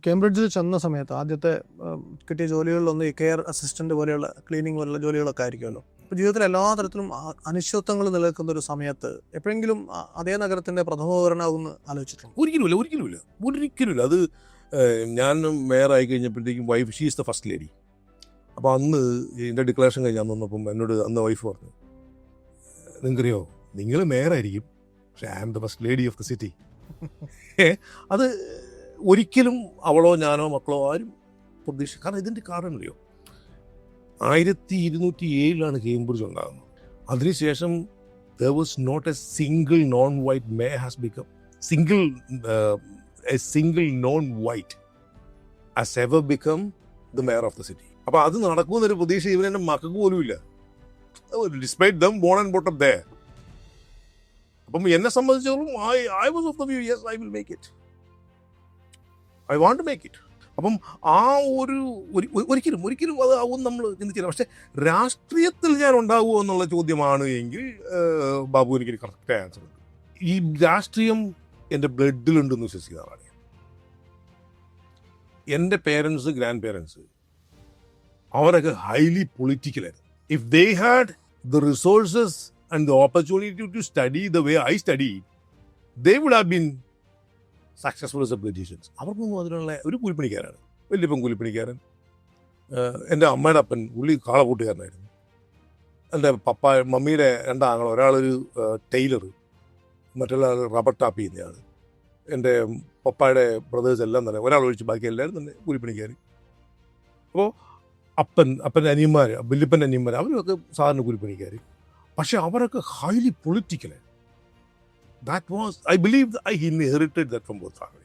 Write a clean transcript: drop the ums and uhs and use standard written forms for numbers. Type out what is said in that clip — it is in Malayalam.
കേംബ്രിഡ്ജിൽ ചെന്ന സമയത്ത് ആദ്യത്തെ കിട്ടിയ ജോലികളിലൊന്ന് ഈ കെയർ അസിസ്റ്റന്റ് പോലെയുള്ള ക്ലീനിങ് പോലുള്ള ജോലികളൊക്കെ ആയിരിക്കുമല്ലോ. അപ്പോൾ ജീവിതത്തിൽ എല്ലാ തരത്തിലും അനിശ്ചിതത്വങ്ങൾ നിലനിൽക്കുന്ന ഒരു സമയത്ത് എപ്പോഴെങ്കിലും അതേ നഗരത്തിന്റെ പ്രഥമ പൗരനാകുമെന്ന് ആലോചിച്ചിട്ടുണ്ട്? ഒരിക്കലുമില്ല. അത് ഞാൻ മേയറായി കഴിഞ്ഞപ്പോഴത്തേക്കും wife she's the first lady. അപ്പോൾ അന്ന് എൻ്റെ ഡിക്ലറേഷൻ കഴിഞ്ഞാൽ വന്നപ്പം എന്നോട് അന്ന് വൈഫ് പറഞ്ഞു, നിങ്ങൾക്കറിയോ, നിങ്ങൾ മേയറായിരിക്കും, പക്ഷേ I am the first lady of the city. അത് ഒരിക്കലും അവളോ ഞാനോ മക്കളോ ആരും പ്രതീക്ഷ. കാരണം ഇതിൻ്റെ കാരണം അറിയോ, 1207 കേംബ്രിഡ്ജ് ഉണ്ടാകുന്നത്. അതിനുശേഷം there was not a single non-white mayor has become a single non-white has ever become the mayor of the city. അപ്പോൾ അത് നടക്കുമെന്നൊരു പ്രതീക്ഷ ഇവനെൻ്റെ മക്കൾക്ക് പോലും ഇല്ല. Despite them born and brought up there. അപ്പം എന്നെ സംബന്ധിച്ചോളം I was of the view, yes, I will make it. I want to make it. അപ്പം ആ ഒരിക്കലും അത് ആവും നമ്മൾ ചിന്തിച്ചില്ല. പക്ഷെ രാഷ്ട്രീയത്തിൽ ഞാൻ ഉണ്ടാവുമോ എന്നുള്ള ചോദ്യമാണ് എങ്കിൽ ബാബു എനിക്കൊരു കറക്റ്റ് ആൻസർ ഉണ്ട്. ഈ രാഷ്ട്രീയം എൻ്റെ ബ്ലഡിലുണ്ടെന്ന് വിശ്വസിക്കുന്ന ആളാണ് ഞാൻ. എൻ്റെ പേരൻസ്, ഗ്രാൻഡ് പേരൻസ് അവരൊക്കെ ഹൈലി പൊളിറ്റിക്കലായിരുന്നു. If they had the resources and the opportunity to study the way I study, they would have been successful as a politicians. അവർക്കൊന്നും അതിനുള്ള ഒരു കൂലിപ്പണിക്കാരാണ്, വലിയപ്പൻ കൂലിപ്പണിക്കാരൻ. എൻ്റെ അമ്മയുടെ അപ്പൻ പുള്ളി കാളകൂട്ടുകാരനായിരുന്നു. എൻ്റെ മമ്മിയുടെ രണ്ടാങ്ങൾ, ഒരാളൊരു ടൈലർ, മറ്റുള്ള റബ്ബർ ടാപ്പ് ചെയ്യുന്നയാൾ. എൻ്റെ പപ്പായുടെ ബ്രദേഴ്സ് എല്ലാം തന്നെ, ഒരാൾ ഒഴിച്ച് ബാക്കി എല്ലാവരും തന്നെ കൂലിപ്പണിക്കാർ. അപ്പോൾ അപ്പൻ്റെ അനിയന്മാർ, വല്യപ്പൻ്റെ അനിയന്മാർ, അവരൊക്കെ സാധാരണ കൂലിപ്പണിക്കാർ. പക്ഷെ അവരൊക്കെ highly പൊളിറ്റിക്കലായിരുന്നു. That was, I believe I inherited that from both families.